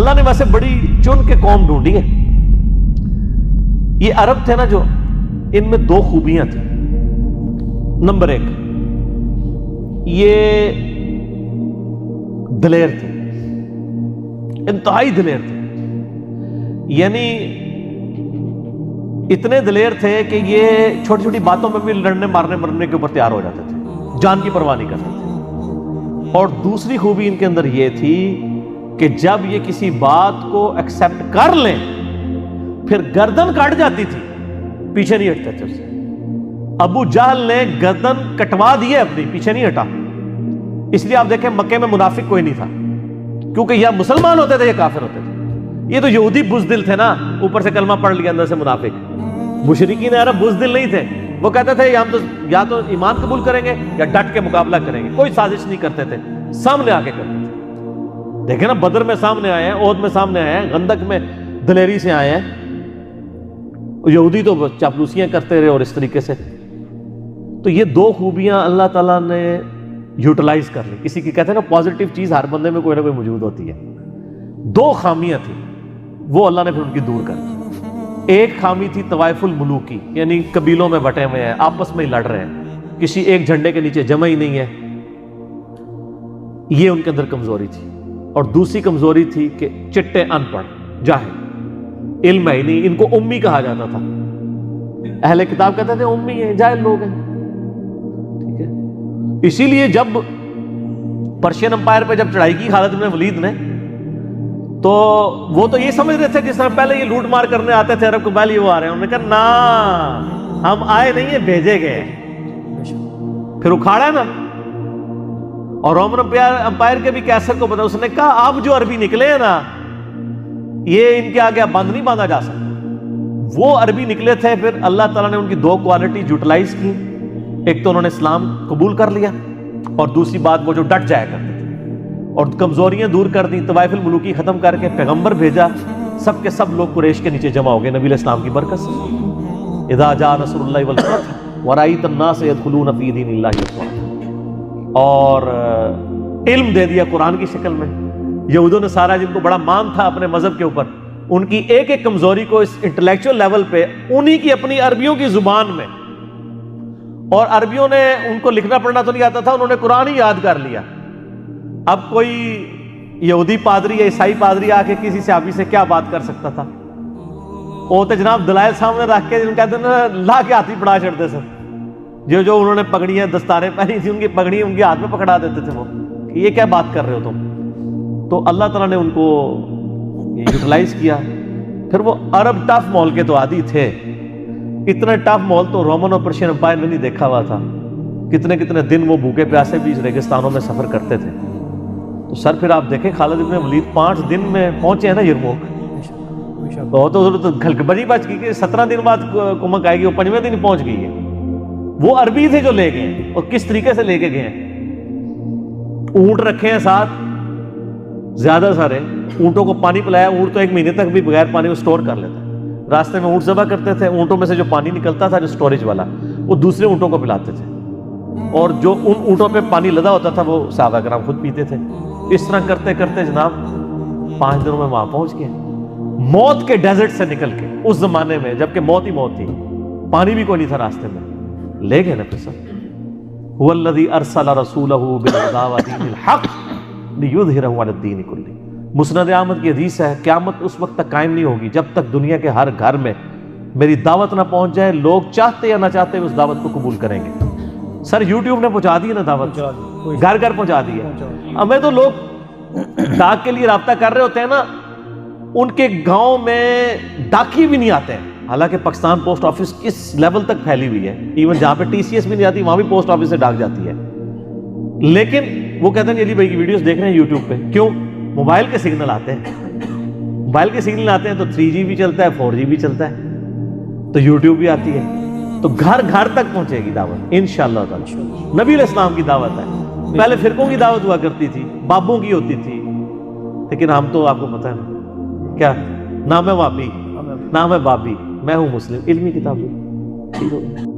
اللہ نے ویسے بڑی چن کے قوم ڈھونڈی ہے. یہ عرب تھے نا جو، ان میں دو خوبیاں تھیں. نمبر ایک، یہ دلیر تھے، انتہائی دلیر تھے. یعنی اتنے دلیر تھے کہ یہ چھوٹی چھوٹی باتوں میں بھی لڑنے مارنے مرنے کے اوپر تیار ہو جاتے تھے، جان کی پرواہ نہیں کرتے تھے. اور دوسری خوبی ان کے اندر یہ تھی کہ جب یہ کسی بات کو ایکسپٹ کر لیں پھر گردن کٹ جاتی تھی، پیچھے نہیں ہٹتے تھے اس سے. ابو جہل نے گردن کٹوا دی ہے اپنی، پیچھے نہیں ہٹا. اس لیے آپ دیکھیں مکے میں منافق کوئی نہیں تھا، کیونکہ یا مسلمان ہوتے تھے یا کافر ہوتے تھے. یہ تو یہودی بزدل تھے نا، اوپر سے کلمہ پڑھ لیا اندر سے منافق. مشرکین عرب بزدل نہیں تھے، وہ کہتے تھے ہم تو یا تو ایمان قبول کریں گے یا ڈٹ کے مقابلہ کریں گے. کوئی سازش نہیں کرتے تھے، سامنے آ کے کرتے تھے. دیکھیں نا، بدر میں سامنے آئے ہیں، احد میں سامنے آئے ہیں، خندق میں دلیری سے آئے ہیں. یہودی تو چاپلوسیاں کرتے رہے اور اس طریقے سے. تو یہ دو خوبیاں اللہ تعالیٰ نے یوٹیلائز کر لی. کسی کی کہتے ہیں نا پازیٹیو چیز ہر بندے میں کوئی نہ کوئی موجود ہوتی ہے. دو خامیاں تھیں، وہ اللہ نے پھر ان کی دور کر دی. ایک خامی تھی طوائف الملوکی، یعنی قبیلوں میں بٹے ہوئے ہیں، آپس میں ہی لڑ رہے ہیں، کسی ایک جھنڈے کے نیچے جمع ہی نہیں ہے. یہ ان کے اندر کمزوری تھی. اور دوسری کمزوری تھی کہ چٹے ان پڑھ، جاہل، علم ہے ہی نہیں. ان کو امی کہا جاتا تھا. اہل کتاب کہتے تھے امی ہیں، جاہل لوگ ہیں. ٹھیک ہے، اسی لیے جب پرشین امپائر پہ جب چڑھائی کی خالد بن ولید نے، تو وہ تو یہ سمجھ رہے تھے جس طرح پہلے یہ لوٹ مار کرنے آتے تھے عرب قبائل، وہ آ رہے ہیں. انہوں نے کہا نا، ہم آئے نہیں ہیں، بھیجے گئے. پھر اکھاڑا نا. اور رومن امپائر کے بھی کیسر کو پتا، اس نے کہا اب جو عربی نکلے ہیں نا، یہ ان کے آگے بند نہیں باندھا جا سکتا. وہ عربی نکلے تھے. پھر اللہ تعالیٰ نے ان کی دو کوالٹی یوٹیلائز کی. ایک تو انہوں نے اسلام قبول کر لیا، اور دوسری بات وہ جو ڈٹ جایا کرتے تھے اور کمزوریاں دور کر دی. طوائف الملوکی ختم کر کے پیغمبر بھیجا. سب کے سب لوگ قریش کے نیچے جمع ہو گئے نبی علیہ السلام کی برکت سے. اذا جاء نصر اللہ والفتح ورأیت الناس يدخلون فی دین اللہ افواجا. اور علم دے دیا قرآن کی شکل میں. یہود و نصارہ جن کو بڑا مان تھا اپنے مذہب کے اوپر، ان کی ایک ایک کمزوری کو اس انٹلیکچوئل لیول پہ انہی کی اپنی عربیوں کی زبان میں، اور عربیوں نے ان کو لکھنا پڑھنا تو نہیں آتا تھا، انہوں نے قرآن ہی یاد کر لیا. اب کوئی یہودی پادری یا عیسائی پادری آ کے کسی صحابی سے کیا بات کر سکتا تھا؟ وہ تو جناب دلائل سامنے رکھ کے جن کہتے ہیں نا لا کے ہاتھ ہی پڑھا چھڑتے سر. جو انہوں نے پگڑیاں دستاریں پہنی تھی، ان کی پگڑی ان کے ہاتھ میں پکڑا دیتے تھے. وہ یہ کیا بات کر رہے ہو تم؟ تو اللہ تعالیٰ نے ان کو یوٹیلائز کیا. پھر وہ عرب ٹف مال کے تو عادی تھے. اتنا ٹف مال تو رومن اور پرشین امپائر نے نہیں دیکھا ہوا تھا. کتنے کتنے دن وہ بھوکے پیاسے بھی ریگستانوں میں سفر کرتے تھے. تو سر پھر آپ دیکھیں خالد بن ولید 5 دن میں پہنچے ہیں نا یرموک. تو گھلکبری بچ گئی کہ 17 دن بعد کمک آئے گی، وہ 5ویں دن پہنچ گئی ہے. وہ عربی تھے جو لے گئے ہیں، اور کس طریقے سے لے کے گئے ہیں. اونٹ رکھے ہیں ساتھ زیادہ سارے، اونٹوں کو پانی پلایا. اونٹ تو 1 مہینے تک بھی بغیر پانی کو سٹور کر لیتا ہے. راستے میں اونٹ ذبح کرتے تھے، اونٹوں میں سے جو پانی نکلتا تھا جو سٹوریج والا، وہ دوسرے اونٹوں کو پلاتے تھے. اور جو ان اونٹوں پہ پانی لدا ہوتا تھا وہ صحابہ کرام خود پیتے تھے. اس طرح کرتے کرتے جناب 5 دنوں میں وہاں پہنچ گئے. موت کے ڈیزرٹ سے نکل کے، اس زمانے میں جبکہ موت ہی موت تھی، پانی بھی کوئی نہیں تھا راستے میں. لے گئے نا پھر سب. هو الذی ارسل رسولہ بالہدی ودین الحق لیظہرہ علی الدین کلہ. مسند احمد کی حدیث ہے، قیامت اس وقت تک قائم نہیں ہوگی جب تک دنیا کے ہر گھر میں میری دعوت نہ پہنچ جائے. لوگ چاہتے یا نہ چاہتے اس دعوت کو قبول کریں گے. سر یوٹیوب نے پہنچا دی نا دعوت، گھر گھر پہنچا دی ہے. ہمیں تو لوگ ڈاک کے لیے رابطہ کر رہے ہوتے ہیں نا، ان کے گاؤں میں ڈاکی بھی نہیں آتے ہیں. حالانکہ پاکستان پوسٹ آفس کس لیول تک پھیلی ہوئی ہے، ایون جہاں پہ TCS بھی نہیں آتی وہاں بھی پوسٹ آفس سے ڈاک جاتی ہے. لیکن وہ کہتے ہیں علی بھائی کی ویڈیوز دیکھ رہے ہیں یوٹیوب پہ. کیوں؟ موبائل کے سگنل آتے ہیں. موبائل کے سگنل آتے ہیں تو 3G بھی چلتا ہے، 4G بھی چلتا ہے، تو یوٹیوب بھی آتی ہے. تو گھر گھر تک پہنچے گی دعوت انشاءاللہ تعالی. نبی علیہ السلام کی دعوت ہے. پہلے فرقوں کی دعوت ہوا کرتی تھی، بابوں کی ہوتی تھی، لیکن ہم تو آپ کو پتہ ہے نا کیا نام ہے، وابی، نام ہے بابی، میں ہوں مسلم. علمی کتاب. ٹھیک ہو گیا.